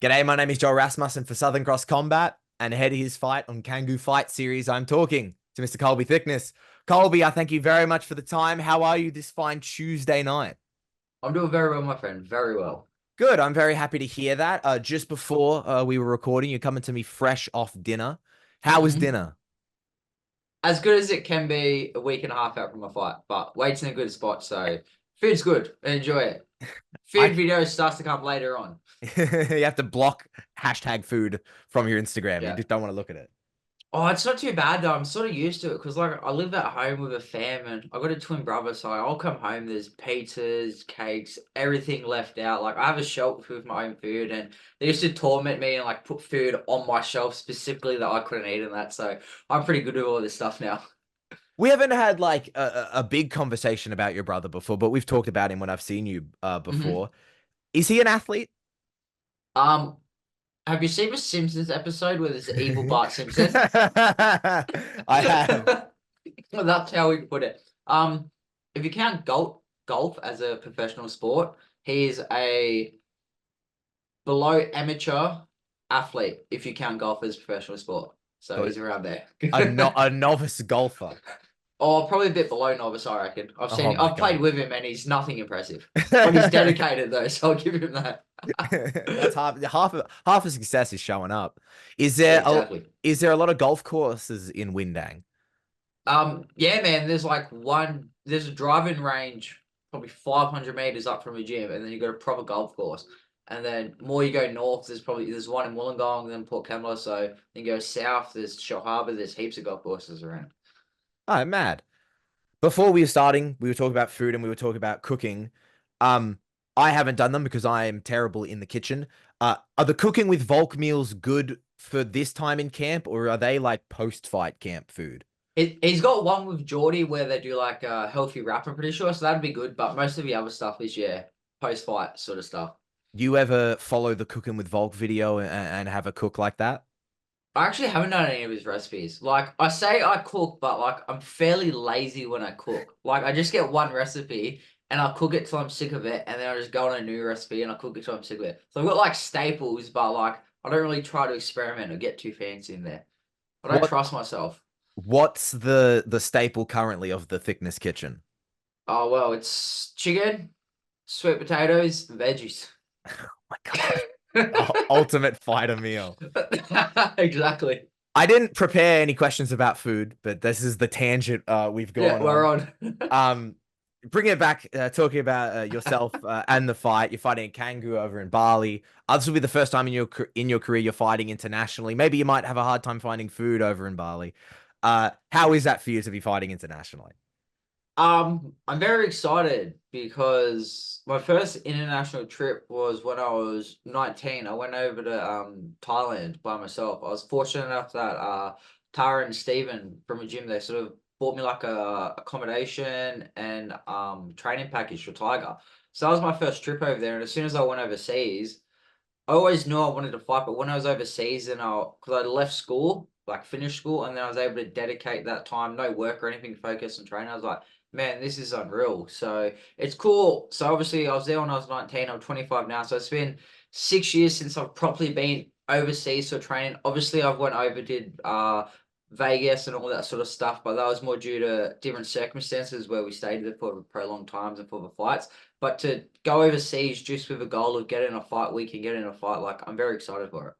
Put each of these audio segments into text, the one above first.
G'day, my name is Joel Rasmussen for Southern Cross Combat, and ahead of his fight on Canggu Fight Series, I'm talking to Mr. Colby Thicknesse. Colby, I thank you very much for the time. How are you this fine Tuesday night? I'm doing very well, my friend. Very well. Good. I'm very happy to hear that. Just before we were recording, you're coming to me fresh off dinner. How was hmm dinner? As good as it can be a week and a half out from a fight, but weight's in a good spot, so food's good. Enjoy it. I Food video starts to come later on. You have to block hashtag food from your Instagram. You Yeah. just don't want to look at it. Oh, it's not too bad though. I'm sort of used to it because like I live at home with a fam and I got a twin brother, so I'll come home, there's pizzas, cakes, everything left out. Like I have a shelf with my own food and they used to torment me and like put food on my shelf specifically that I couldn't eat and that. So I'm pretty good with all this stuff now. We haven't had like a big conversation about your brother before, but we've talked about him when I've seen you before. Is he an athlete? Um, have you seen the Simpsons episode where there's the evil Bart Simpson? I have. Well, that's how we put it. If you count golf as a professional sport, he is a below amateur athlete. If you count golf as a professional sport, so So he's around there. a novice golfer. Oh, probably a bit below novice, I reckon. Oh my I've played God. with him, and he's nothing impressive. But he's dedicated though, so I'll give him that. That's half of success is showing up. Yeah, exactly. Is there a lot of golf courses in Windang? Yeah, man, there's a driving range probably 500 meters up from a gym, and then you got a proper golf course. And then more you go north, there's one in Wollongong, then Port Kembla. So then you go south, there's Shell Harbour, there's heaps of golf courses around. Oh, mad. Before we were starting, we were talking about food and we were talking about cooking. Um, I haven't done them because I am terrible in the kitchen. Are the cooking with Volk meals good for this time in camp, or are they like post-fight camp food? He's got one with Geordie where they do like a healthy wrap, I'm pretty sure, so that'd be good. But most of the other stuff is, yeah, post-fight sort of stuff. Do you ever follow the cooking with Volk video and have a cook like that? I actually haven't done any of his recipes. Like I say I cook, but like I'm fairly lazy when I cook. Like I just get one recipe and I'll cook it till I'm sick of it, and then I just go on a new recipe and I cook it till I'm sick of it. So I've got like staples, but like I don't really try to experiment or get too fancy in there. I don't What trust myself. what's the staple currently of the Thickness kitchen? Oh well, it's chicken, sweet potatoes, veggies. My God. Ultimate fighter meal. Exactly. I didn't prepare any questions about food, but this is the tangent we've Yeah, gone we're on. on. Um, bring it back, talking about yourself and the fight. You're fighting Canggu over in Bali. This will be the first time in your career you're fighting internationally. Maybe you might have a hard time finding food over in Bali. How is that for you to be fighting internationally? I'm very excited because my first international trip was when I was 19. I went over to Thailand by myself. I was fortunate enough that Tara and Steven from a gym, they sort of bought me like a accommodation and training package for Tiger. So that was my first trip over there. And as soon as I went overseas, I always knew I wanted to fight, but when I was overseas and because I left school, like finished school, and then I was able to dedicate that time, no work or anything, focus on training. I was like, man, this is unreal. So it's cool. So obviously I was there when I was 19, I'm 25 now. So it's been 6 years since I've properly been overseas for training. Obviously I've went over, did Vegas and all that sort of stuff, but that was more due to different circumstances where we stayed there for prolonged times and for the fights. But to go overseas just with a goal of getting a fight we can get in a fight, like I'm very excited for it.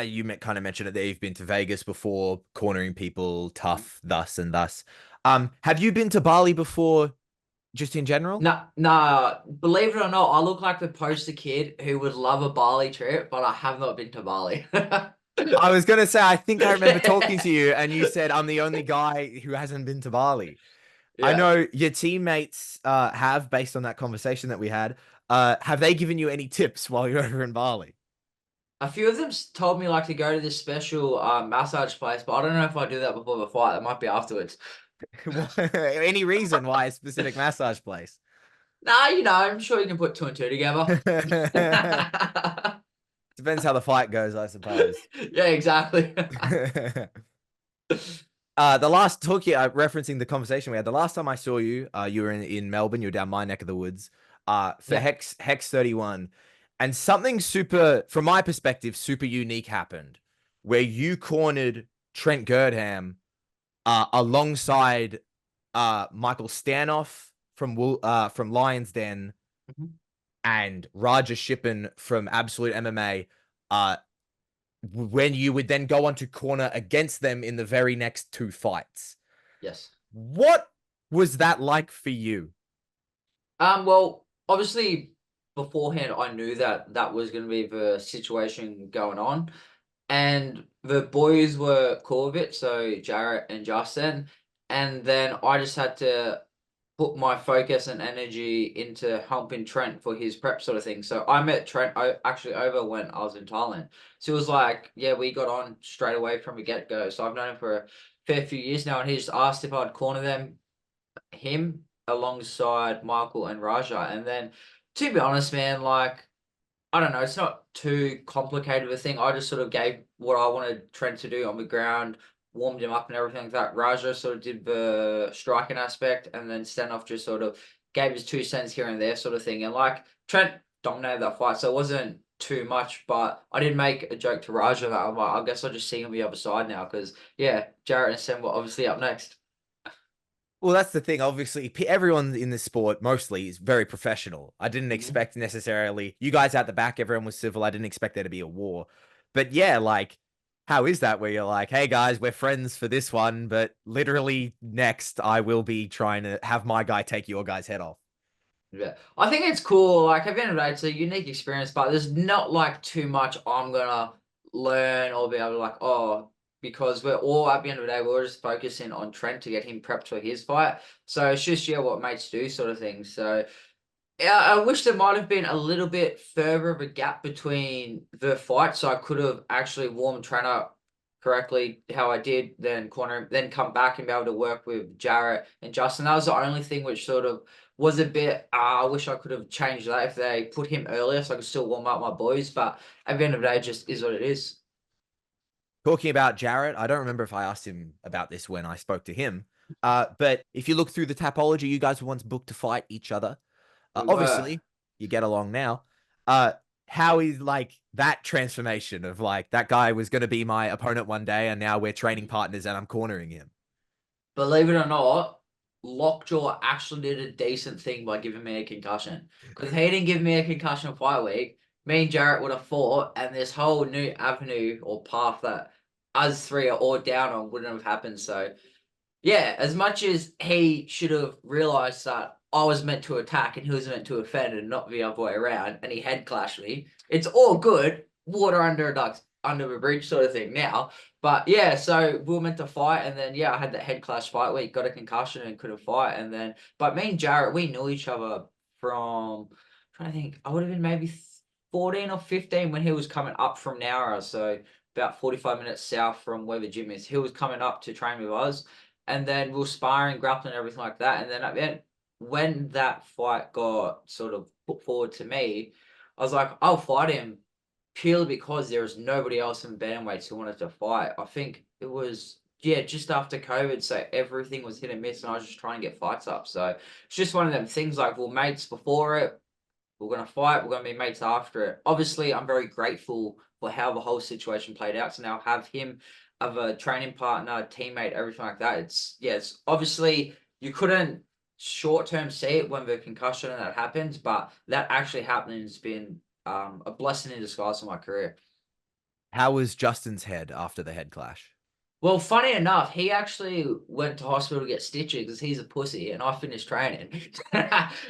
You kind of mentioned it there. You've been to Vegas before, cornering people, tough, thus and thus. Have you been to Bali before, just in general? Nah, nah, believe it or not, I look like the poster kid who would love a Bali trip, but I have not been to Bali. I was gonna say, I think I remember talking to you, and you said I'm the only guy who hasn't been to Bali. I Yeah. know your teammates have, based on that conversation that we had. Have they given you any tips while you're over in Bali? A few of them told me like to go to this special massage place, but I don't know if I do that before the fight. That might be afterwards. Any reason why a specific massage place? Nah, I'm sure you can put two and two together. Depends how the fight goes, I suppose. Yeah, exactly. The last talking, referencing the conversation we had, the last time I saw you, you were in Melbourne. You were down my neck of the woods. For Yeah. Hex 31. And something super, from my perspective, super unique happened where you cornered Trent Girdham alongside Michael Stanoff from Lions Den Mhm. and Raja Shippen from Absolute MMA. Uh, when you would then go on to corner against them in the very next two fights. Yes. What was that like for you? Well, obviously beforehand, I knew that that was going to be the situation going on, and the boys were cool with it. So Jarrett and Justin, and then I just had to put my focus and energy into helping Trent for his prep sort of thing. So I met Trent actually over when I was in Thailand. So it was like, yeah, we got on straight away from the get go. So I've known him for a fair few years now, and he just asked if I'd corner him alongside Michael and Raja. And then, to be honest, man, like, I don't know, it's not too complicated of a thing. I just sort of gave what I wanted Trent to do on the ground, warmed him up and everything like that. Raja sort of did the striking aspect, and then Stanoff just sort of gave his 2 cents here and there sort of thing. And like Trent dominated that fight, so it wasn't too much, but I did make a joke to Raja that I'm like, I guess I'll just see him on the other side now because yeah, Jarrett and Sam were obviously up next. Well, that's the thing. Obviously, everyone in this sport mostly is very professional. I didn't Mhm. expect necessarily you guys out the back, everyone was civil. I didn't expect there to be a war. But yeah, like, how is that where you're like, hey guys, we're friends for this one, but literally next I will be trying to have my guy take your guy's head off. Yeah, I think it's cool. Like at the end of the day, it's a unique experience, but there's not like too much I'm gonna learn or be able to like, oh, because we're all at the end of the day, we're just focusing on Trent to get him prepped for his fight. So it's just yeah, what mates do sort of thing. So yeah, I wish there might have been a little bit further of a gap between the fights, so I could have actually warmed Trent up correctly how I did, then corner him, then come back and be able to work with Jarrett and Justin. That was the only thing which sort of was a bit. I wish I could have changed that if they put him earlier, so I could still warm up my boys. But at the end of the day, it just is what it is. Talking about Jarrett, I don't remember if I asked him about this when I spoke to him. But if you look through the tapology, you guys were once booked to fight each other. We were. Obviously, you get along now. Uh, how is like that transformation of like that guy was going to be my opponent one day, and now we're training partners, and I'm cornering him. Believe it or not, Lockjaw actually did a decent thing by giving me a concussion. Because if he didn't give me a concussion fight week, me and Jarrett would have fought, and this whole new avenue or path that us three are all down on wouldn't have happened. So yeah, as much as he should have realized that I was meant to attack and he was meant to offend and not the other way around, and he head clashed me, it's all good. Water under a duck's under the bridge sort of thing now. But yeah, so we were meant to fight, and then yeah, I had that head clash fight where he got a concussion and couldn't fight, and then but me and Jarrett, we knew each other from I'm trying to think, I would have been maybe 14 or 15 when he was coming up from Nowra, so about 45 minutes south from where the gym is. He was coming up to train with us and then we were sparring, grappling, everything like that. And then at the end, when that fight got sort of put forward to me, I was like, I'll fight him purely because there was nobody else in bantamweights who wanted to fight. I think it was yeah, just after COVID, so everything was hit and miss, and I was just trying to get fights up. So it's just one of them things like, well, mates before it, we're gonna fight, we're gonna be mates after it. Obviously, I'm very grateful for how the whole situation played out. So now have him of a training partner, teammate, everything like that. It's yeah, it's obviously you couldn't short term see it when the concussion and that happens, but that actually happening has been a blessing in disguise for my career. How was Justin's head after the head clash? Well, funny enough, he actually went to hospital to get stitches because he's a pussy, and I finished training.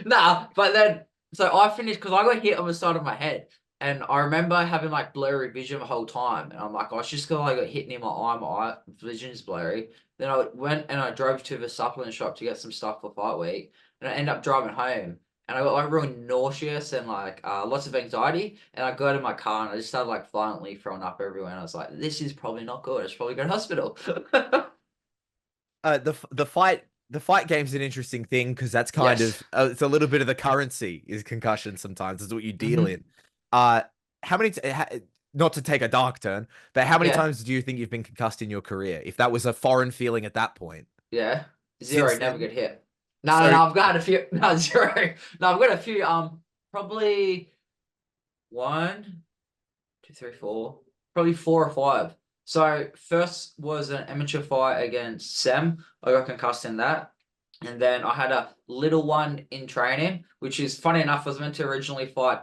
Nah, but then so I finished because I got hit on the side of my head, and I remember having like blurry vision the whole time, and I'm like, I was just because I got hit near my eye vision's blurry. Then I went and I drove to the supplement shop to get some stuff for fight week, and I ended up driving home, and I got like real nauseous and like lots of anxiety. And I got in my car and I just started like violently throwing up everywhere. And I was like, this is probably not good. I should probably go to hospital. The fight game's an interesting thing because that's kind Yes. of it's a little bit of the currency is concussion sometimes is what you deal Hmm. in. Uh, how many not to take a dark turn, but how many Yeah. times do you think you've been concussed in your career? If that was a foreign feeling at that point, Yeah. Zero. since Never then, get hit. No, no, so no. I've got a few. No, zero. No, I've got a few. Probably. one, two, three, four, probably 4 or 5. So first was an amateur fight against Sam. I got concussed in that. And then I had a little one in training, which is funny enough, I was meant to originally fight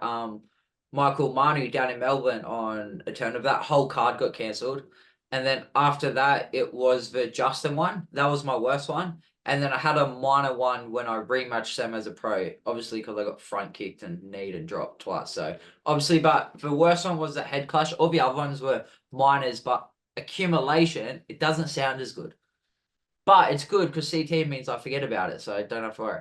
Michael Manu down in Melbourne on a turn of that whole card got cancelled. And then after that, it was the Justin one. That was my worst one. And then I had a minor one when I rematched Sam as a pro, obviously because I got front kicked and kneed and dropped twice. So obviously, but the worst one was the head clash. All the other ones were minors, but accumulation, it doesn't sound as good. But it's good because CT means I forget about it, so I don't have to worry.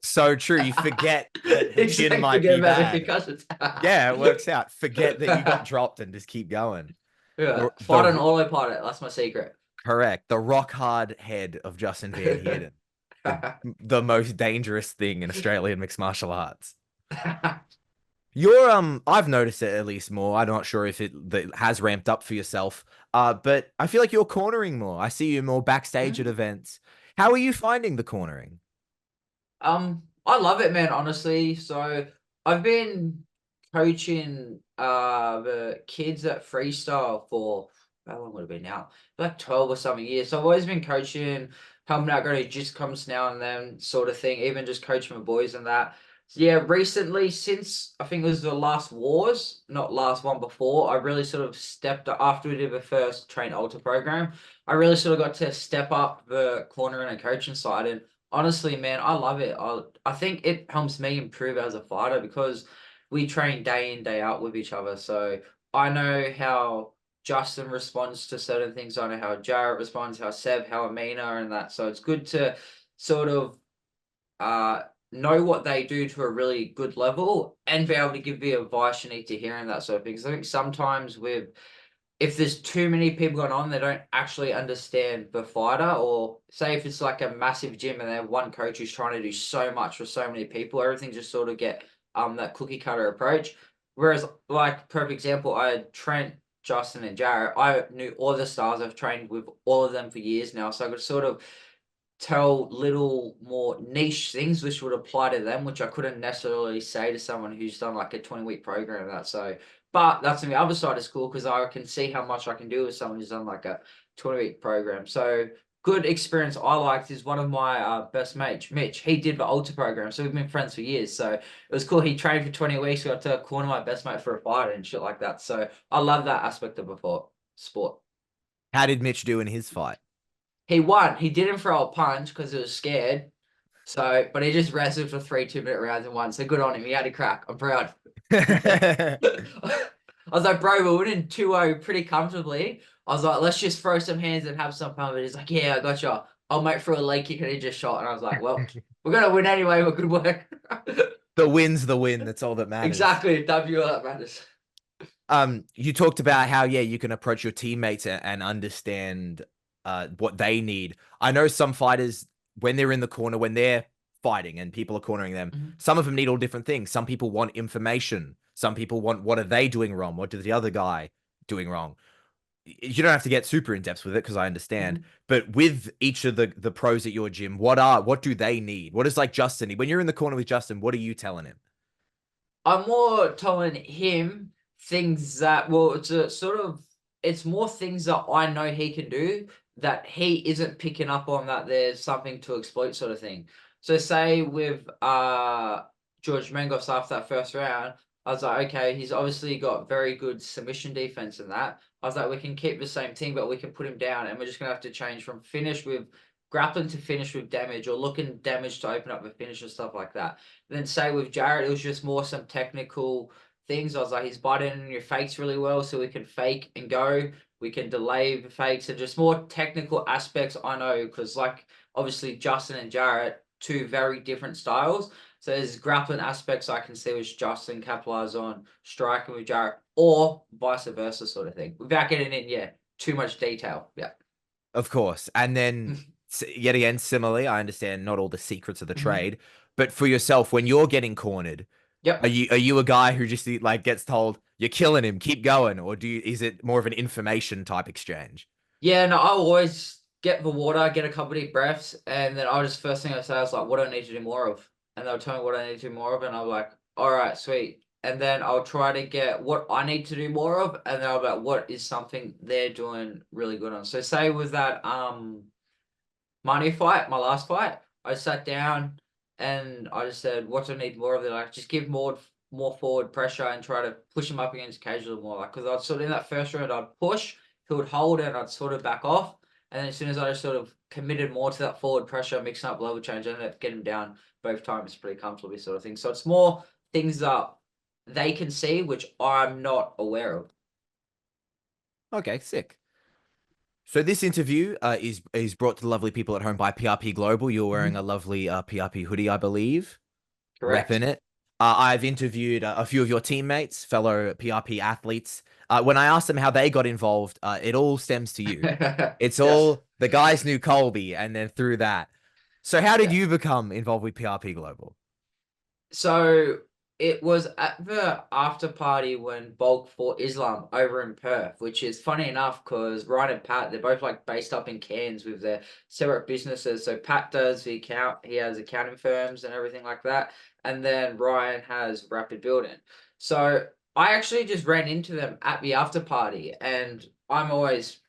So true. You forget that the chin Exactly, might forget be about the bad. concussions. Yeah, it works out. Forget that you got dropped and just keep going. Yeah, fight on The autopilot. That's my secret. correct. The rock hard head of Justin Van Heerden. The most dangerous thing in Australian mixed martial arts. You're I've noticed it at least more. I'm not sure if it that has ramped up for yourself. But I feel like you're cornering more. I see you more backstage at events. How are you finding the cornering? I love it, man, honestly. So I've been coaching the kids at freestyle for how long would it be now? Like 12 or something years. So I've always been coaching, helping out going to just comes now and then sort of thing, even just coaching my boys and that. So yeah, recently since I think it was the last wars, not last one before, I really sort of stepped up after we did the first train altar program. I really sort of got to step up the corner and coaching side and honestly, man, I love it. I think it helps me improve as a fighter because we train day in, day out with each other. So I know how Justin responds to certain things. I know how Jarrett responds, how Seb, how Amina, and that. So it's good to sort of uh know what they do to a really good level and be able to give the advice you need to hear and that sort of thing. Because I think sometimes with if there's too many people going on, they don't actually understand the fighter, or say if it's like a massive gym and they have one coach who's trying to do so much for so many people, everything just sort of get that cookie cutter approach. Whereas, like perfect example, I had Trent, Justin, and Jarrett. I knew all the stars. I've trained with all of them for years now, so I could sort of tell little more niche things which would apply to them, which I couldn't necessarily say to someone who's done like a 20-week program. That so, but that's on the other side of school because I can see how much I can do with someone who's done like a 20-week program. So good experience I liked is one of my best mates, Mitch. He did the Ultra program, so we've been friends for years. So it was cool. He trained for 20 weeks. We got to corner my best mate for a fight and shit like that. So I love that aspect of a sport. How did Mitch do in his fight? He won. He didn't throw a punch because he was scared. So, but he just wrestled for 3 2-minute rounds and won. So good on him. He had a crack. I'm proud. I was like, bro, we're winning 2-0 pretty comfortably. I was like, let's just throw some hands and have some fun. But he's like, yeah, I got you. I'll make for a leg kick and he just shot. And I was like, well, we're gonna win anyway, but good work. The win's the win. That's all that matters. Exactly. W that matters. You talked about how, yeah, you can approach your teammates and understand what they need. I know some fighters, when they're in the corner, when they're fighting and people are cornering them, Mhm. some of them need all different things. Some people want information. Some people want, what are they doing wrong? What did the other guy doing wrong? You don't have to get super in depth with it because I understand. Mhm. But with each of the pros at your gym, what do they need? What is like Justin need? When you're in the corner with Justin, what are you telling him? I'm more telling him things that, well, it's a sort of, it's more things that I know he can do that he isn't picking up on that there's something to exploit sort of thing. So say with George Mengos after that first round, I was like, okay, he's obviously got very good submission defense in that. I was like, we can keep the same thing, but we can put him down and we're just gonna have to change from finish with grappling to finish with damage or looking damage to open up the finish and stuff like that. Then say with Jared, it was just more some technical things. I was like, he's biting in your fakes really well, so we can fake and go. We can delay the fakes and just more technical aspects. I know because like obviously Justin and Jarrett, two very different styles. So there's grappling aspects I can see which Justin capitalize on striking with Jarrett, or vice versa, sort of thing. Without getting in, yeah, too much detail. Yeah. Of course. And then yet again, similarly, I understand not all the secrets of the Mhm. trade, but for yourself, when you're getting cornered, Yep. are you a guy who just like gets told you're killing him, keep going, or is it more of an information type exchange? Yeah, no, I'll always get the water, get a couple deep breaths, and then I'll just first thing I say is like, what do I need to do more of? And they'll tell me what I need to do more of, and I'm like, all right, sweet. and then I'll try to get what I need to do more of, and then I'll be like, what is something they're doing really good on. So say with that money fight, my last fight, I sat down and I just said, what do I need more of? They're like, just give more forward pressure and try to push him up against cage a little more. Like, because I'd sort of in that first round, I'd push, he would hold it, and I'd sort of back off. And then as soon as I just sort of committed more to that forward pressure, mixing up level change, I ended up getting him down both times pretty comfortably, sort of thing. So it's more things that they can see, which I'm not aware of. Okay, sick. So this interview is brought to the lovely people at home by PRP Global. You're wearing a Mhm. lovely PRP hoodie, I believe. Repping Correct. it. I've interviewed a few of your teammates, fellow PRP athletes. When I asked them how they got involved, it all stems to you. It's Yes. all the guys knew Colby, and then through that. So how did Yeah. you become involved with PRP Global? So it was at the after party when Bulk fought Islam over in Perth, which is funny enough because Ryan and Pat, they're both like based up in Cairns with their separate businesses. So Pat does the account, he has accounting firms and everything like that. And then Ryan has Rapid Building. So I actually just ran into them at the after party, and I'm always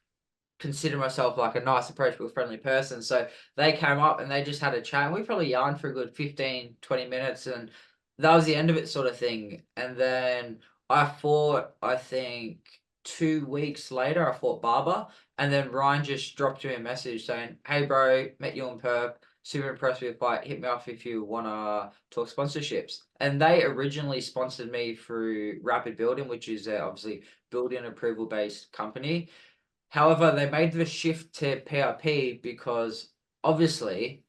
consider myself like a nice, approachable, friendly person. So they came up and they just had a chat. And we probably yarned for a good 15, 20 minutes. And that was the end of it, sort of thing. And then I fought, I think 2 weeks later, I fought Barber. And then Ryan just dropped me a message saying, hey, bro, met you in Perth. Super impressed with your fight. Hit me off if you want to talk sponsorships. And they originally sponsored me through Rapid Building, which is obviously building approval based company. However, they made the shift to PRP because obviously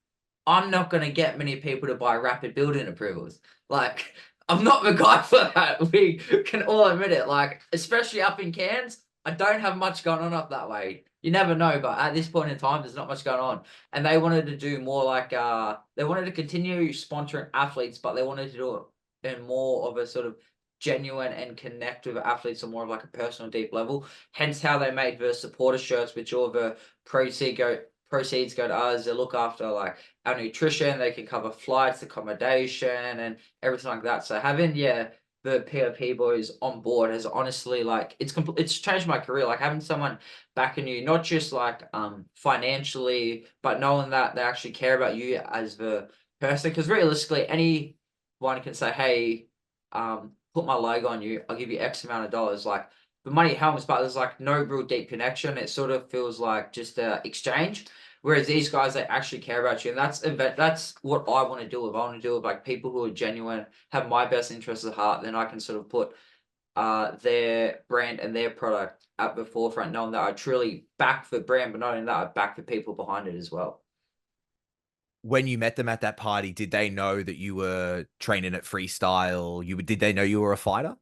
I'm not going to get many people to buy rapid building approvals. Like, I'm not the guy for that. We can all admit it. Like, especially up in Cairns, I don't have much going on up that way. You never know, but at this point in time, there's not much going on. And they wanted to do more like, they wanted to continue sponsoring athletes, but they wanted to do it in more of a sort of genuine and connect with athletes on more of like a personal, deep level. Hence how they made the supporter shirts, which all the proceeds go to us. They look after like our nutrition, they can cover flights, accommodation, and everything like that. So having the POP boys on board has honestly like it's changed my career. Like having someone backing you, not just like financially, but knowing that they actually care about you as the person. Because realistically, anyone can say, "Hey, put my logo on you. I'll give you X amount of dollars." Like the money helps, but there's like no real deep connection. It sort of feels like just a exchange. Whereas these guys, they actually care about you, and that's what I want to do with. I want to do with like people who are genuine, have my best interests at heart. Then I can sort of put their brand and their product at the forefront, knowing that I truly back the brand, but not only that, I back the people behind it as well. When you met them at that party, did they know that you were training at freestyle? Did they know you were a fighter?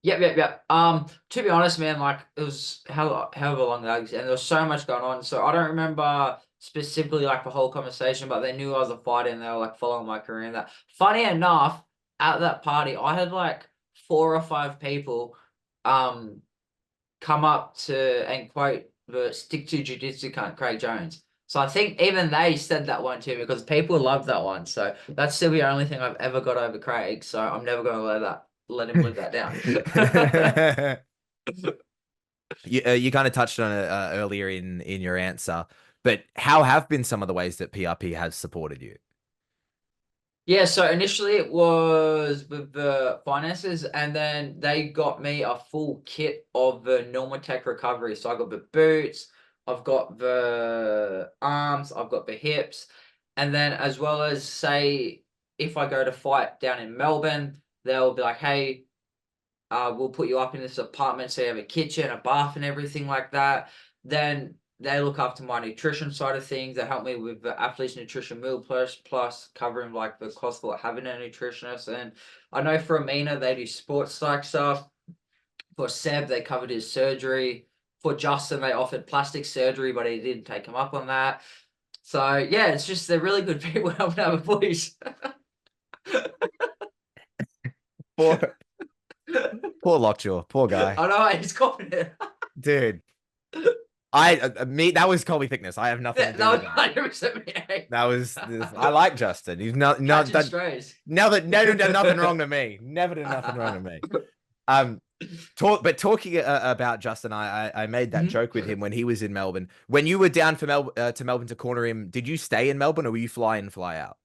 Yep, yep, yep. To be honest, man, like it was however long that and there was so much going on. So I don't remember specifically like the whole conversation, but they knew I was a fighter and they were like following my career and that. Funny enough, at that party, I had like 4 or 5 people um come up to and quote the stick to jiu-jitsu cunt Craig Jones. So I think even they said that one to me because people loved that one. So that's still the only thing I've ever got over Craig. So I'm never gonna let him live that down. You kind of touched on it earlier in your answer, but how have been some of the ways that PRP has supported you? Yeah, so initially it was with the finances, and then they got me a full kit of the Normatec recovery. So I got the boots, I've got the arms, I've got the hips, and then as well as say if I go to fight down in Melbourne, they'll be like, hey, we'll put you up in this apartment so you have a kitchen, a bath, and everything like that. Then they look after my nutrition side of things. They help me with the athlete's nutrition meal plus covering like the cost for having a nutritionist. And I know for Amina they do sports psych stuff. For Seb they covered his surgery. For Justin they offered plastic surgery, but he didn't take him up on that. So yeah, it's just they're really good people helping out with boys. Poor, poor Lockjaw, poor guy, I know he's confident. dude. Me, that was Colby Thickness. I have nothing to That do with was that. 100% me. That was this. I like Justin. He's not Catching done. strays. Now that never done nothing wrong to me. Never done nothing wrong to me. Um, talking about Justin, I made that Mhm. joke with him when he was in Melbourne. When you were down for to Melbourne to corner him, did you stay in Melbourne or were you fly in, fly out?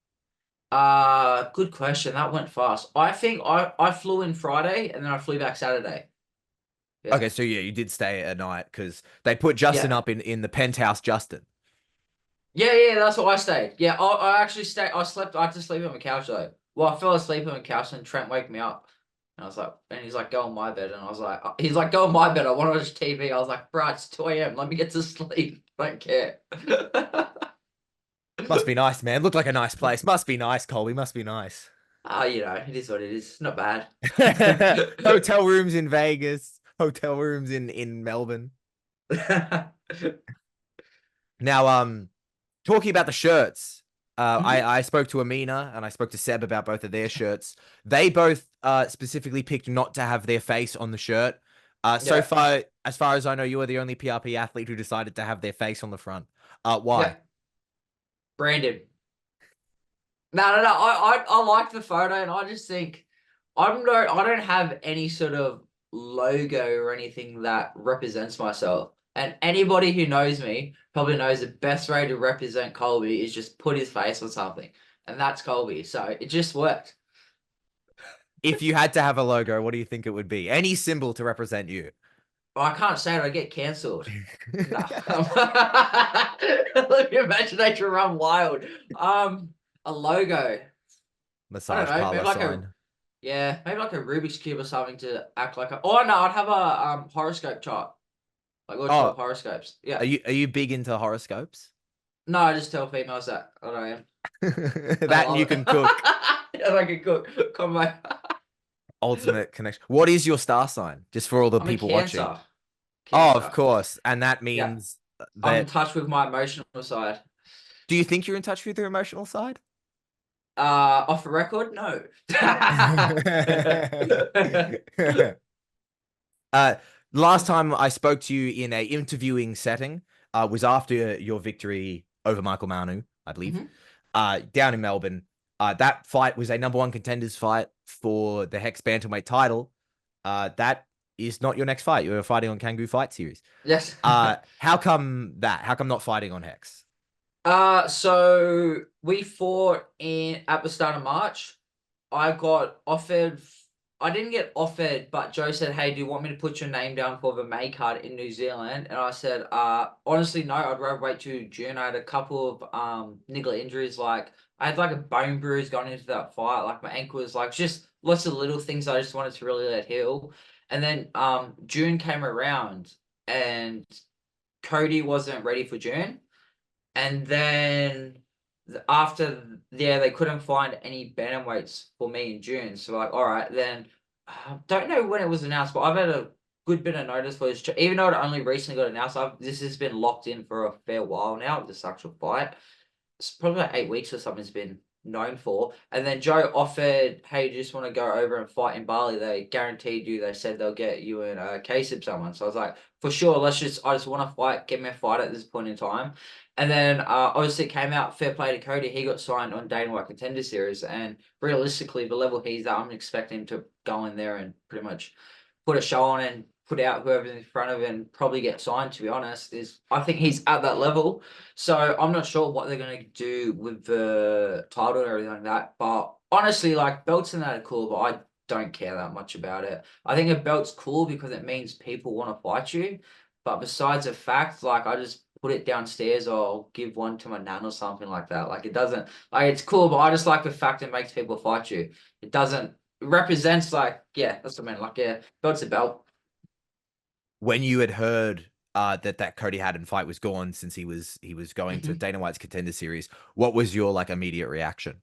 Good question. That went fast. I think I flew in Friday and then I flew back Saturday. Yeah. Okay, so yeah, you did stay a night because they put Justin Yeah. up in the penthouse. Justin. Yeah, that's what I stayed. Yeah, I actually stayed. I slept. I had to sleep on the couch though. Well, I fell asleep on the couch and Trent woke me up. And I was like, and he's like, go on my bed. And I was like, he's like, go on my bed. I want to watch TV. I was like, bro, it's 2 a.m. Let me get to sleep. I don't care. Must be nice, man. Looked like a nice place. Must be nice, Colby. Must be nice. It is what it is. Not bad. Hotel rooms in Vegas, hotel rooms in Melbourne. Now, talking about the shirts, Mhm. I spoke to Amina and I spoke to Seb about both of their shirts. They both specifically picked not to have their face on the shirt. So Yeah, far, as far as I know, you are the only PRP athlete who decided to have their face on the front. Why? yeah. Brandon. No. I like the photo, and I just think I don't have any sort of logo or anything that represents myself. And anybody who knows me probably knows the best way to represent Colby is just put his face on something, and that's Colby. So it just worked. If you had to have a logo, what do you think it would be? Any symbol to represent you. Well, I can't say it; I get cancelled. No, let your imagination run wild. A logo. I don't Massage know, parlor sign. maybe like a Rubik's cube or something to act like a. Oh no, I'd have a horoscope chart, like what you call Oh, horoscopes. Yeah. are you big into horoscopes? No, I just tell females that I am. I That and you love it. can cook. And I can cook. Come on. Ultimate connection. What is your star sign? Just for all the I'm a people watching. Cancer. Oh, of Cancer. course. And that Yeah, means I'm in that. touch with my emotional side. Do you think you're in touch with your emotional side? Off the record, no. uh, Last time I spoke to you in a interviewing setting was after your victory over Michael Manu, I believe, Mhm. down in Melbourne. That fight was a number one contenders fight for the Hex Bantamweight title. That is not your next fight. You're fighting on Canggu Fight Series. Yes. How come that? How come not fighting on Hex? So we fought in at the start of March. I got offered. I didn't get offered, but Joe said, "Hey, do you want me to put your name down for the May card in New Zealand?" And I said, honestly, no. I'd rather wait till June. I had a couple of niggler injuries, like I had like a bone bruise going into that fight. Like my ankle was like just lots of little things I just wanted to really let heal. And then June came around, and Cody wasn't ready for June. And then after, yeah, they couldn't find any bantamweights for me in June. So like, all right, then don't know when it was announced, but I've had a good bit of notice for this. Even though it only recently got announced, this has been locked in for a fair while now. This actual fight, it's probably like 8 weeks or something. It's been known for. And then Joe offered, hey, do you just want to go over and fight in Bali? They guaranteed you. They said they'll get you in a case of someone. So I was like, for sure. I just want to fight. Get me a fight at this point in time. And then obviously it came out fair play to Cody. He got signed on Dana White Contender Series, and realistically, the level he's at, I'm expecting him to go in there and pretty much put a show on and put out whoever's in front of him and probably get signed. To be honest, is I think he's at that level. So I'm not sure what they're gonna do with the title and everything like that. But honestly, like belts and that are cool, but I don't care that much about it. I think a belt's cool because it means people want to fight you. But besides the fact, like I just put it downstairs or I'll give one to my nan or something like that. Like it doesn't like it's cool, but I just like the fact it makes people fight you. It doesn't it represents like yeah, that's what I mean. Like yeah, belt's a belt. When you had heard that Cody Haddon fight was gone since he was going to Mhm. Dana White's Contender Series, what was your like immediate reaction?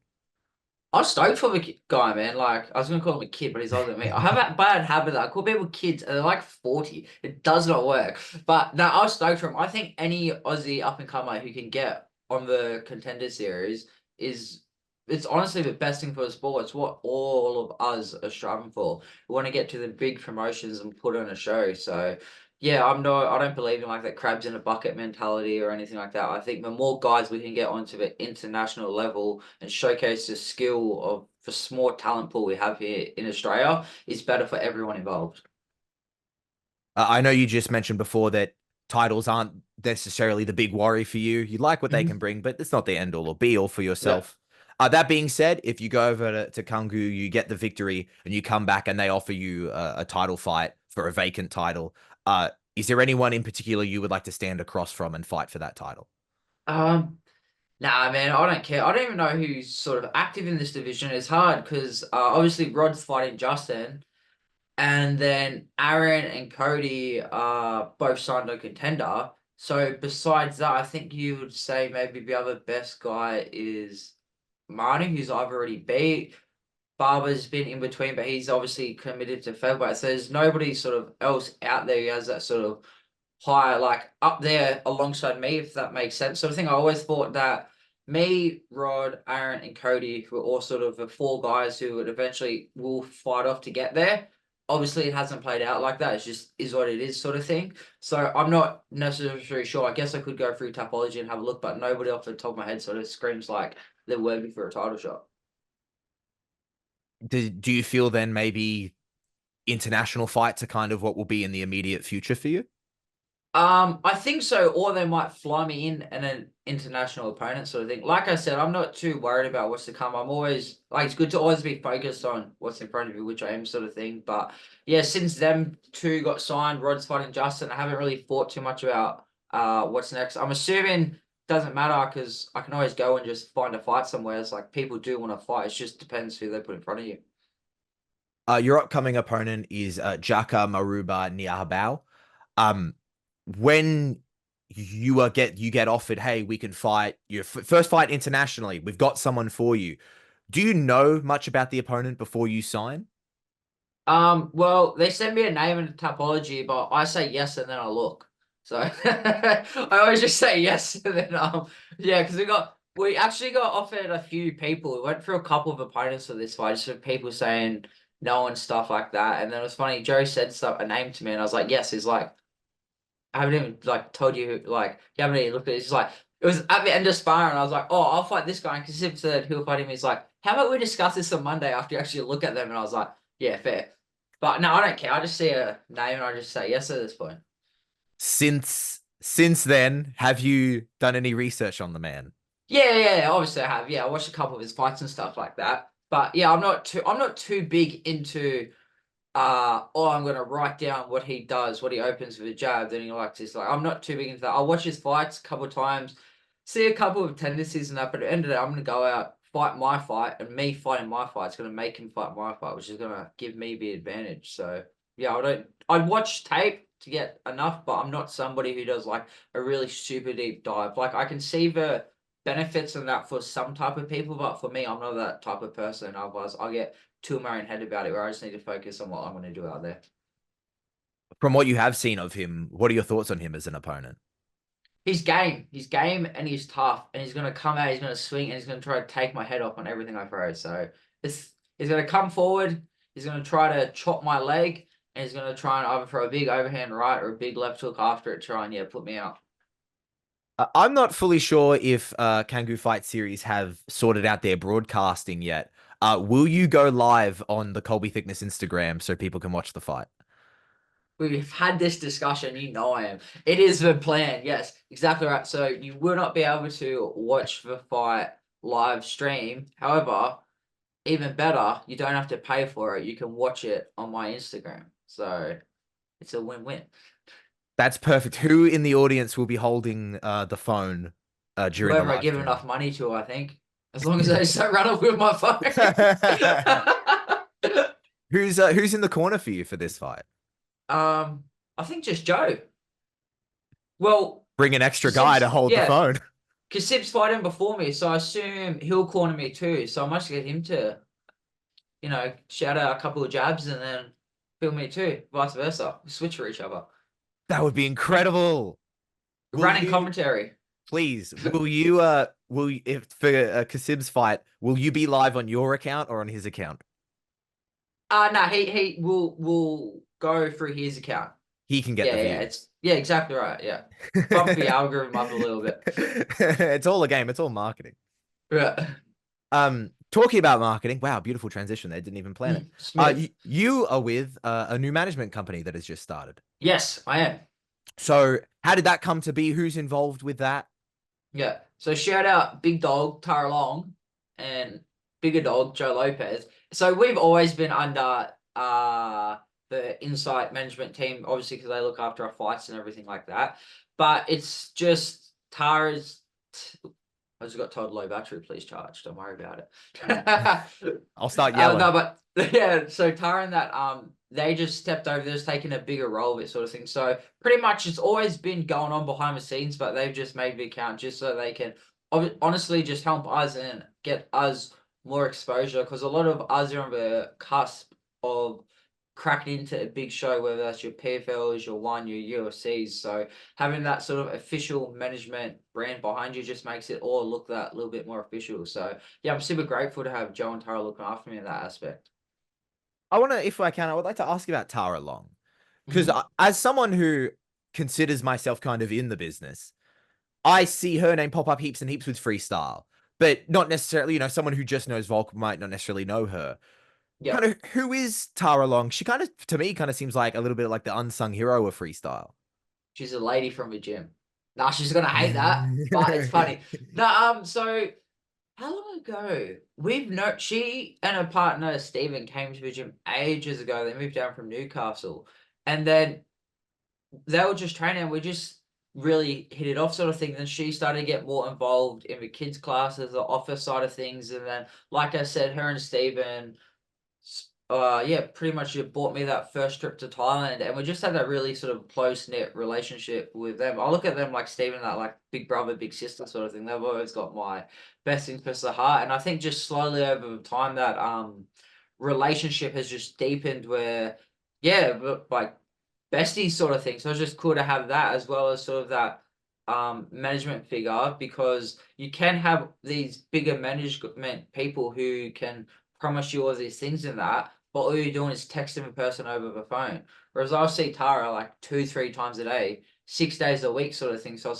I was stoked for the guy, man. Like, I was gonna call him a kid, but he's older than me. I have that bad habit that I call people kids, and they're like 40. It does not work. But no, I was stoked for him. I think any Aussie up and comer who can get on the contender series is it's honestly the best thing for the sport. It's what all of us are striving for. We want to get to the big promotions and put on a show. So yeah, I don't believe in like that crabs in a bucket mentality or anything like that. I think the more guys we can get onto the international level and showcase the skill of the small talent pool we have here in Australia is better for everyone involved. I know you just mentioned before that titles aren't necessarily the big worry for you. You like what they can Mhm. bring, but it's not the end all or be all for Yeah. yourself. That being said, if you go over to Canggu, you get the victory, and you come back and they offer you a title fight for a vacant title, is there anyone in particular you would like to stand across from and fight for that title? Um, Nah, man, I don't care. I don't even know who's sort of active in this division. It's hard because obviously Rod's fighting Justin, and then Aaron and Cody are both signed on contender. So besides that, I think you would say maybe the other best guy is Manu, who's I've already beat. Barber's been in between, but he's obviously committed to featherweight. So there's nobody sort of else out there who has that sort of high, like up there alongside me, if that makes sense. So I think I always thought that me, Rod, Aaron, and Cody were all sort of the four guys who would eventually will fight off to get there. Obviously, it hasn't played out like that. It's just is what it is, sort of thing. So I'm not necessarily sure. I guess I could go through Tapology and have a look, but nobody off the top of my head sort of screams like they're worthy for a title shot. Do you feel then maybe international fights are kind of what will be in the immediate future for you? I think so, or they might fly me in an international opponent sort of thing. Like I said, I'm not too worried about what's to come. I'm always like it's good to always be focused on what's in front of you, which I am sort of thing. But yeah, since them two got signed, Rod's fighting Justin, I haven't really thought too much about what's next. I'm assuming doesn't matter because I can always go and just find a fight somewhere. It's like people do want to fight. It just depends who they put in front of you. Your upcoming opponent is Jaka Maruba Niahabao. Um, when you get offered, hey, we can fight your first fight internationally. We've got someone for you. Do you know much about the opponent before you sign? Well, they send me a name and a topology, but I say yes and then I look. So I always just say yes and then yeah, because we actually got offered a few people. We went through a couple of opponents for this fight, just for people saying no and stuff like that. And then it was funny, Joe said stuff a name to me and I was like, yes, he's like, I haven't even like told you like you haven't even looked at it. It's just like it was at the end of sparring and I was like, oh, I'll fight this guy. And Kasib said he'll fight him. He's like, how about we discuss this on Monday after you actually look at them? And I was like, yeah, fair. But no, I don't care. I just see a name and I just say yes at this point. Since then, have you done any research on the man? Yeah, obviously I have. Yeah, I watched a couple of his fights and stuff like that. But yeah, I'm not too big into oh, I'm gonna write down what he does, what he opens with a jab, then he likes this. Like, I'm not too big into that. I'll watch his fights a couple of times, see a couple of tendencies and that, but at the end of the day, I'm gonna go out, fight my fight, and me fighting my fight is gonna make him fight my fight, which is gonna give me the advantage. So yeah, I'd watch tape to get enough, but I'm not somebody who does like a really super deep dive. Like I can see the benefits of that for some type of people, but for me, I'm not that type of person. Otherwise, I'll get too in my own head about it where I just need to focus on what I'm going to do out there. From what you have seen of him, what are your thoughts on him as an opponent? He's game, and he's tough, and he's going to come out, he's going to swing, and he's going to try to take my head off on everything I throw. So he's going to come forward, he's going to try to chop my leg, and he's going to try and either throw a big overhand right or a big left hook after it, try and yeah, put me out. I'm not fully sure if Canggu Fight Series have sorted out their broadcasting yet. Will you go live on the Colby Thickness Instagram so people can watch the fight? We've had this discussion, you know I am. It is the plan, yes, exactly right. So you will not be able to watch the fight live stream. However, even better, you don't have to pay for it. You can watch it on my Instagram. So it's a win-win. That's perfect. Who in the audience will be holding the phone during the Whoever I live give stream? enough money to, I think. As long as I just don't run off with my phone. Who's in the corner for you for this fight? um, I think just Joe. Well, Bring an extra guy to Kasib's, hold the yeah, phone. Kasib's fighting before me, so I assume he'll corner me too. So I must get him to, shout out a couple of jabs and then film me too, vice versa. Switch for each other. That would be incredible. Will Running you commentary. please? If for Kasib's fight, will you be live on your account or on his account? No, he will go through his account. he can get Yeah, the yeah, views. yeah, exactly right. Yeah, bump the algorithm up a little bit. It's all a game. It's all marketing. Yeah. Talking about marketing. Wow, beautiful transition there. Didn't even plan it. Smooth. You are with a new management company that has just started. Yes, I am. So, how did that come to be? Who's involved with that? Yeah. So shout out Big Dog Tara Long and Bigger Dog Joe Lopez. So we've always been under the Insight management team, obviously because they look after our fights and everything like that. But it's just Tara's. I just got told low battery, please charge. Don't worry about it. I'll start yelling. No, but yeah, so Tara and that they just stepped over, they're just taking a bigger role, this sort of thing. So pretty much it's always been going on behind the scenes, but they've just made the account just so they can honestly just help us and get us more exposure because a lot of us are on the cusp of cracking into a big show, whether that's your PFLs, your one, your UFCs. So having that sort of official management brand behind you just makes it all look that little bit more official. So yeah, I'm super grateful to have Joe and Tara looking after me in that aspect. I want to, if I can, I would like to ask you about Tara Long. Because Hmm. as someone who considers myself kind of in the business, I see her name pop up heaps and heaps with freestyle, but not necessarily, someone who just knows Volk might not necessarily know her. Kind Yep. of, who is Tara Long? She kind of, to me, kind of seems like a little bit like the unsung hero of freestyle. She's a lady from the gym. Nah, she's gonna hate that, but it's funny. No, so how long ago? She and her partner Stephen came to the gym ages ago. They moved down from Newcastle. And then they were just training and we just really hit it off sort of thing. Then she started to get more involved in the kids' classes, the office side of things. And then, like I said, her and Stephen, yeah, pretty much it bought me that first trip to Thailand. And we just had that really sort of close-knit relationship with them. I look at them like Stephen, that like big brother, big sister sort of thing. They've always got my best interests at heart. And I think just slowly over time that relationship has just deepened where, yeah, like besties sort of thing. So it's just cool to have that as well as sort of that management figure because you can have these bigger management people who can promise you all these things in that, but all you're doing is texting a person over the phone. Whereas I'll see Tara like 2, 3 times a day, 6 days a week sort of thing. So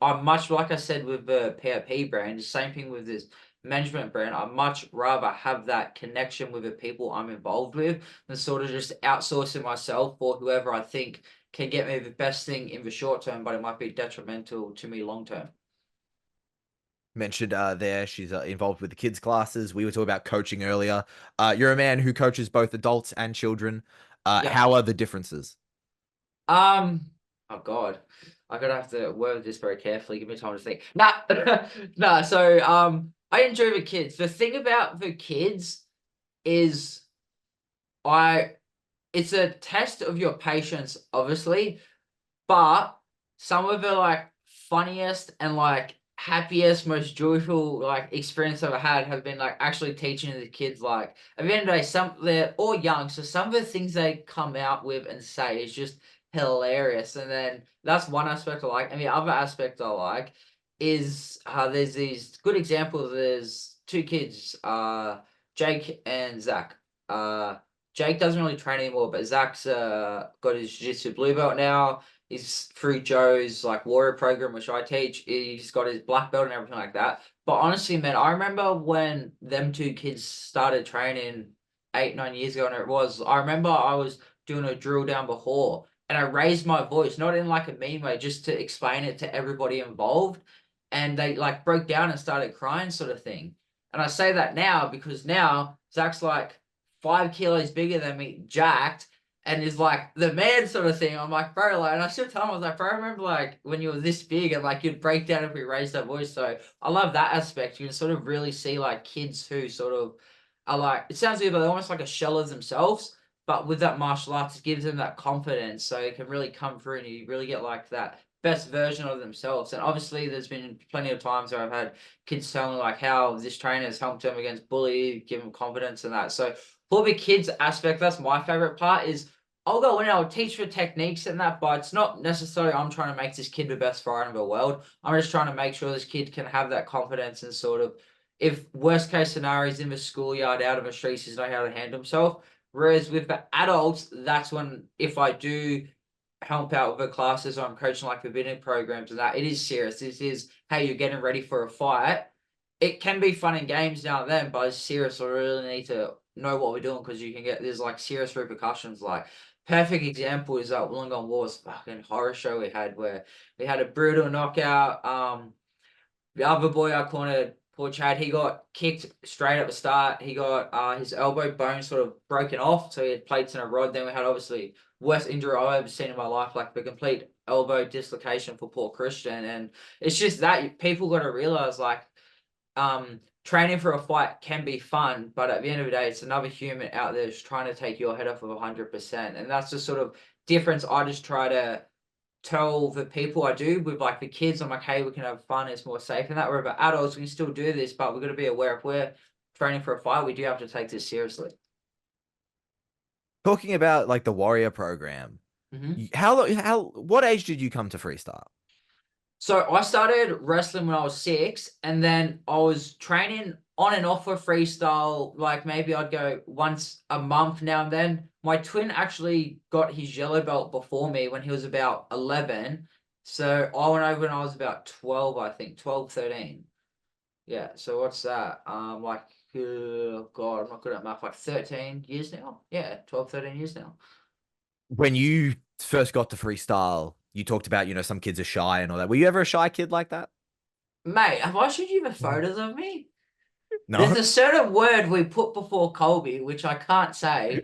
I'm much like I said with the PRP brand, the same thing with this management brand. I much rather have that connection with the people I'm involved with than sort of just outsourcing myself for whoever I think can get me the best thing in the short term, but it might be detrimental to me long term. Mentioned there, she's involved with the kids' classes. We were talking about coaching earlier. You're a man who coaches both adults and children. Yep. How are the differences? Um, oh God, I'm gonna have to word this very carefully. Give me time to think. Nah, nah. So, I enjoy the kids. The thing about the kids is I, it's a test of your patience, obviously, but some of the like funniest and like happiest, most joyful like experience I've had have been like actually teaching the kids like at the end of the day, they're all young, so some of the things they come out with and say is just hilarious. And then that's one aspect I like. And the other aspect I like is there's these good examples. There's two kids, Jake and Zach. Jake doesn't really train anymore, but Zach's got his jiu-jitsu blue belt now. He's through Joe's like warrior program, which I teach. He's got his black belt and everything like that. But honestly, man, I remember when them two kids started training 8, 9 years ago, and it was. I remember I was doing a drill down the hall, and I raised my voice, not in like a mean way, just to explain it to everybody involved, and they like broke down and started crying, sort of thing. And I say that now because now Zach's like 5 kilos bigger than me, jacked and is like the man sort of thing. I'm like, bro, like, and I still tell him, I was like, bro, I remember like when you were this big and like you'd break down if we raised our voice. So I love that aspect. You can sort of really see like kids who sort of are like, it sounds weird, but they're almost like a shell of themselves. But with that martial arts, it gives them that confidence. So it can really come through and you really get like that best version of themselves. And obviously there's been plenty of times where I've had kids tell me like how this trainer has helped them against bully, give them confidence and that. So for the kids aspect, that's my favorite part is I'll go in, I'll teach for techniques and that, but it's not necessarily I'm trying to make this kid the best fighter in the world. I'm just trying to make sure this kid can have that confidence and sort of, if worst case scenario is in the schoolyard, out of the streets, he's know how to handle himself. Whereas with the adults, that's when if I do help out with the classes, or I'm coaching like beginning programs and that, it is serious. This is, hey, you're getting ready for a fight. It can be fun and games now and then, but it's serious. I really need to know what we're doing because you can get, there's like serious repercussions. Like, perfect example is that Wollongong Wars fucking horror show we had where we had a brutal knockout. The other boy I cornered, poor Chad, he got kicked straight at the start. He got his elbow bone sort of broken off, so he had plates in a rod. Then we had obviously worst injury I've ever seen in my life, like the complete elbow dislocation for poor Christian. And it's just that people got to realize, like, training for a fight can be fun, but at the end of the day, it's another human out there just trying to take your head off of 100%. And that's the sort of difference I just try to tell the people I do with like the kids. I'm like, hey, we can have fun, it's more safe and that. Wherever adults, we can still do this, but we've got to be aware if we're training for a fight, we do have to take this seriously. Talking about like the Warrior program, Mm-hmm. what age did you come to freestyle? So I started wrestling when I was 6, and then I was training on and off for freestyle. Like maybe I'd go once a month now and then. My twin actually got his yellow belt before me when he was about 11. So I went over when I was about 12, I think, 12, 13. Yeah, so what's that? Like, God, I'm not good at math. Like 13 years now? Yeah, 12, 13 years now. When you first got to freestyle, you talked about, some kids are shy and all that. Were you ever a shy kid like that? Mate, have I showed you the photos of me? There's No. a certain word we put before Colby, which I can't say,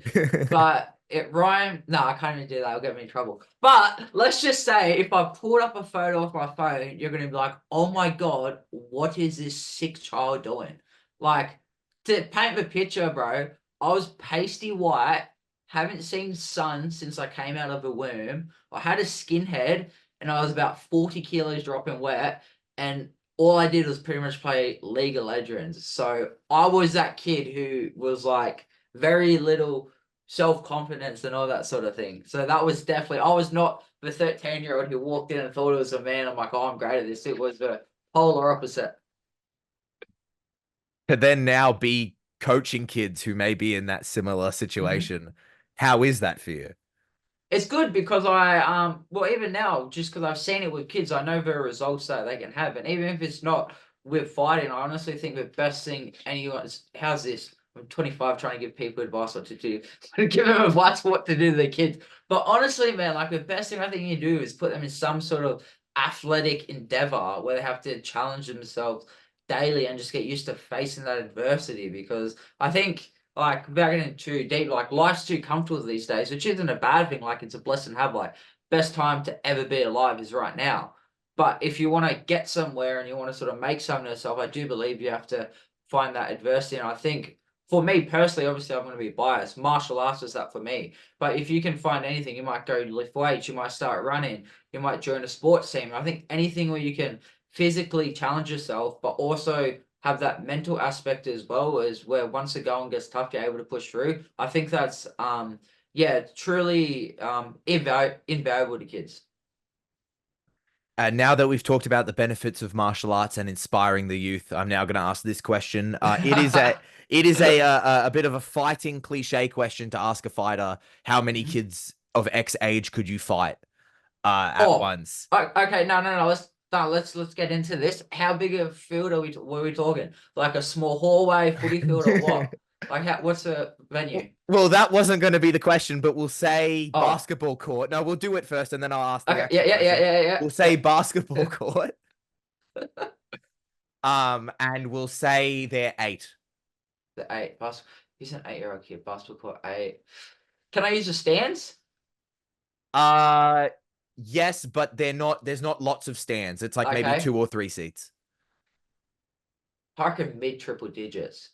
but it rhymes. No, I can't even do that. It'll get me in trouble. But let's just say if I pulled up a photo off my phone, you're going to be like, oh my God, what is this sick child doing? Like, to paint the picture, bro, I was pasty white, haven't seen sun since I came out of the womb. I had a skinhead, and I was about 40 kilos dropping wet. And all I did was pretty much play League of Legends. So I was that kid who was like very little self-confidence and all that sort of thing. So that was definitely, I was not the 13-year-old who walked in and thought it was a man. I'm like, oh, I'm great at this. It was the polar opposite. To then now be coaching kids who may be in that similar Mhm. situation. How is that for you? It's good because well, even now, just because I've seen it with kids, I know the results that they can have. And even if it's not with fighting, I honestly think the best thing anyone's, how's this? I'm 25 trying to give people advice what to do, give them advice what to do to their kids. But honestly, man, like the best thing I think you do is put them in some sort of athletic endeavor where they have to challenge themselves daily and just get used to facing that adversity. Because I think, like, without getting too deep, like life's too comfortable these days, which isn't a bad thing. Like, it's a blessing to have. Like, best time to ever be alive is right now. But if you want to get somewhere and you want to sort of make something of yourself, I do believe you have to find that adversity. And I think for me personally, obviously I'm going to be biased. Martial arts is that for me. But if you can find anything, you might go lift weights, you might start running, you might join a sports team. I think anything where you can physically challenge yourself, but also have that mental aspect as well, as where once the going gets tough, you're able to push through. I think that's yeah, truly invaluable to kids. Now that we've talked about the benefits of martial arts and inspiring the youth, I'm now going to ask this question. It is a bit of a fighting cliche question to ask a fighter. How many Mhm. kids of X age could you fight at Oh, once? okay, no. Let's get into this. How big of a field are were we talking? Like a small hallway, footy field, or what? Like, what's the venue? Well, that wasn't going to be the question, but we'll say Oh, basketball court. No, we'll do it first, and then I'll ask the okay, actual question. We'll say yeah. basketball court. And we'll say they're 8. The eight bas. He's an 8-year-old kid. Basketball court 8. Can I use the stands? Uh, yes, but they're not. There's not lots of stands. It's like maybe Okay, 2 or 3 seats. I reckon mid triple digits.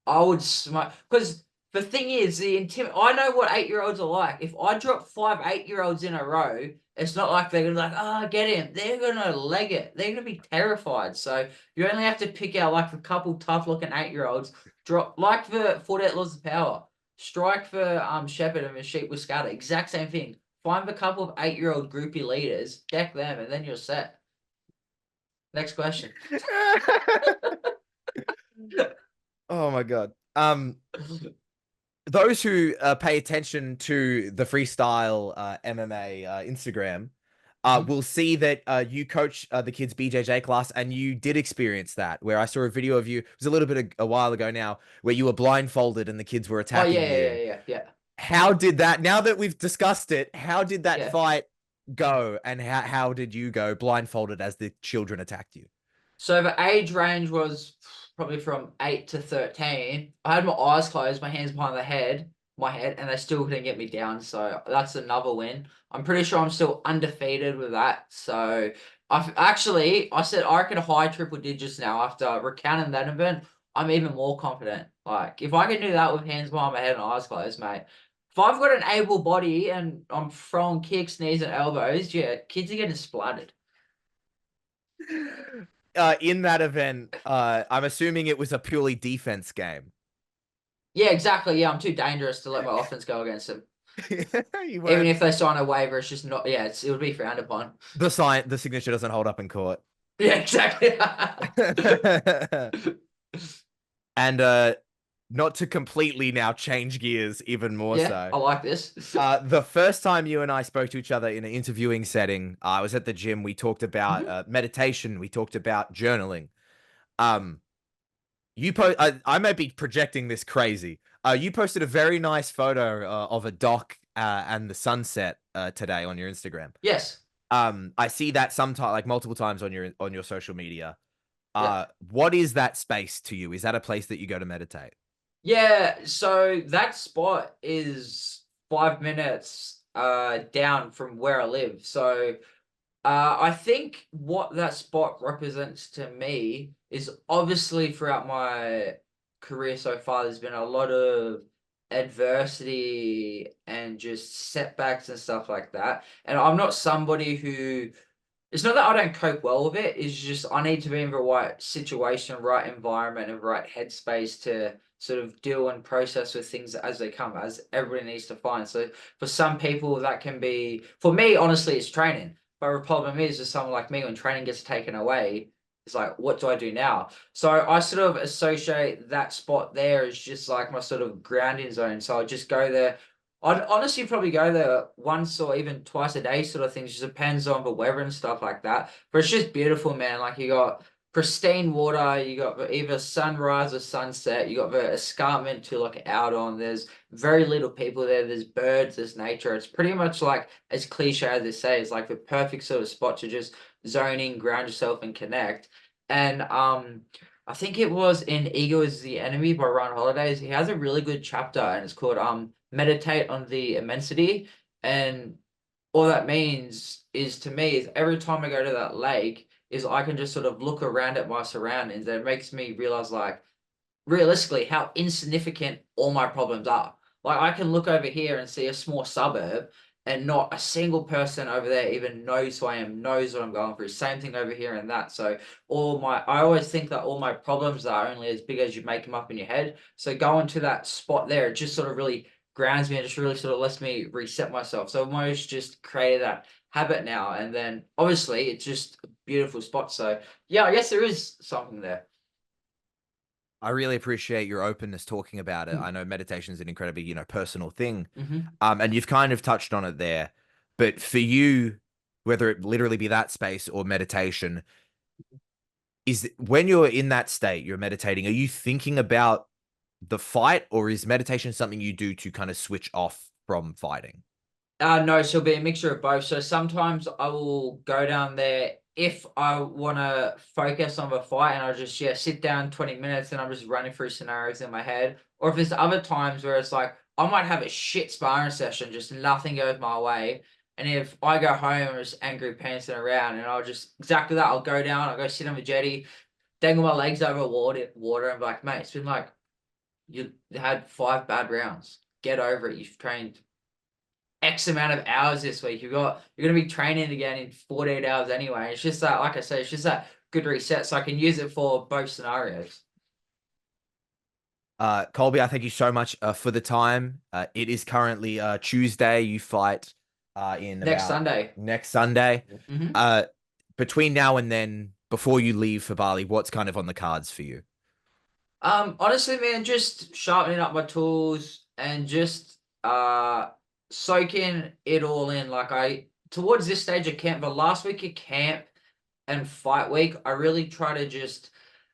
I would smite because the thing is I know what 8-year-olds are like. If I drop 5 8-year-olds in a row, it's not like they're gonna be like, oh, get him. They're gonna leg it. They're gonna be terrified. So you only have to pick out like a couple tough looking 8-year-olds. Drop like the 48 laws of power. Strike for Shepherd and the sheep will scatter. Exact same thing. Find a couple of 8-year-old groupie leaders, deck them, and then you're set. Next question. Oh my God. those who pay attention to the freestyle MMA Instagram Mhm. will see that you coach the kids' BJJ class, and you did experience that. Where I saw a video of you, it was a little bit a while ago now, where you were blindfolded and the kids were Oh yeah, attacking yeah, you. yeah, yeah, yeah. How did that? Now that we've discussed it, how did that Yeah. fight go, and how did you go blindfolded as the children attacked you? So the age range was probably from 8 to 13. I had my eyes closed, my hands behind my head, and they still couldn't get me down. So that's another win. I'm pretty sure I'm still undefeated with that. So I said I reckon a high triple digits now after recounting that event. I'm even more confident. Like if I can do that with hands behind my head and eyes closed, mate. If I've got an able body and I'm throwing kicks, knees, and elbows, yeah, kids are getting splattered. In that event, I'm assuming it was a purely defense game. Yeah, exactly. Yeah, I'm too dangerous to let my offense go against them. You Even weren't. if they sign a waiver, it's just not. Yeah, it would be frowned upon. The signature doesn't hold up in court. Yeah, exactly. And not to completely now change gears even more Yeah, so. I like this. The first time you and I spoke to each other in an interviewing setting, I was at the gym. We talked about Mhm. meditation. We talked about journaling. Um, I might be projecting this crazy. You posted a very nice photo of a dock and the sunset today on your Instagram. Yes. I see that sometime, like multiple times on your social media. Yeah. What is that space to you? Is that a place that you go to meditate? Yeah. So that spot is 5 minutes down from where I live. So I think what that spot represents to me is obviously throughout my career so far, there's been a lot of adversity and just setbacks and stuff like that. And I'm not somebody who, it's not that I don't cope well with it, it's just I need to be in the right situation, right environment, and right headspace to sort of deal and process with things as they come, as everybody needs to find. So for some people that can be, for me, honestly, it's training. But the problem is with someone like me, when training gets taken away, it's like, what do I do now? So I sort of associate that spot there as just like my sort of grounding zone. So I just go there. I'd honestly probably go there once or even twice a day, sort of things. Just depends on the weather and stuff like that. But it's just beautiful, man. Like you got pristine water, you got either sunrise or sunset, you got the escarpment to look out on. There's very little people there. There's birds, there's nature. It's pretty much like as cliche as they say, it's like the perfect sort of spot to just zone in, ground yourself, and connect. And I think it was in Ego is the Enemy by Ryan Holidays. He has a really good chapter and it's called Meditate on the Immensity. And all that means is to me is every time I go to that lake is I can just sort of look around at my surroundings and it makes me realize like realistically how insignificant all my problems are. Like I can look over here and see a small suburb and not a single person over there even knows who I am, knows what I'm going through. Same thing over here and that. So I always think that all my problems are only as big as you make them up in your head. So going to that spot there, it just sort of really grounds me and just really sort of lets me reset myself. So I've almost just created that habit now. And then obviously it's just a beautiful spot. So yeah, I guess there is something there. I really appreciate your openness talking about it. I know meditation is an incredibly, personal thing. Mm-hmm. And you've kind of touched on it there. But for you, whether it literally be that space or meditation, is when you're in that state, you're meditating, are you thinking about the fight, or is meditation something you do to kind of switch off from fighting? No, so it'll be a mixture of both. So sometimes I will go down there if I want to focus on the fight and I'll just, yeah, sit down 20 minutes and I'm just running through scenarios in my head. Or if there's other times where it's like, I might have a shit sparring session, just nothing goes my way. And if I go home and just angry pantsing around and I'll just, exactly that, I'll go down, I'll go sit on the jetty, dangle my legs over water and be like, mate, it's been like, you had 5 bad rounds. Get over it. You've trained X amount of hours this week. You're gonna be training again in 48 hours anyway. It's just that, like I say, it's just that good reset. So I can use it for both scenarios. Colby, I thank you so much for the time. It is currently Tuesday. You fight in Next about Sunday. next Sunday. Hmm. Uh, between now and then, before you leave for Bali, what's kind of on the cards for you? Honestly, man, just sharpening up my tools, and just soaking it all in. Like I towards this stage of camp, the last week of camp and fight week, I really try to just,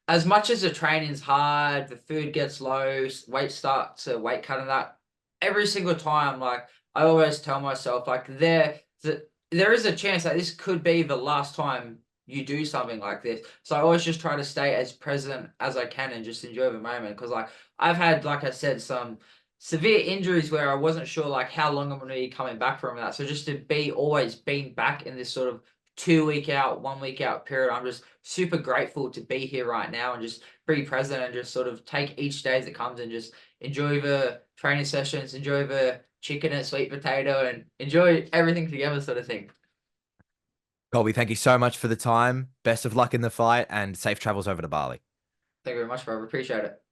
as much as the training's hard, the food gets low, weight start to weight cut and that, every single time, like I always tell myself, like there is a chance that this could be the last time you do something like this. So I always just try to stay as present as I can and just enjoy the moment. Because like I've had, like I said, some severe injuries where I wasn't sure like how long I'm going to be coming back from that. So just to be always being back in this sort of 2 week out, 1 week out period, I'm just super grateful to be here right now and just be present and just sort of take each day as it comes and just enjoy the training sessions, enjoy the chicken and sweet potato, and enjoy everything together, sort of thing. Colby, thank you so much for the time. Best of luck in the fight and safe travels over to Bali. Thank you very much, bro. Appreciate it.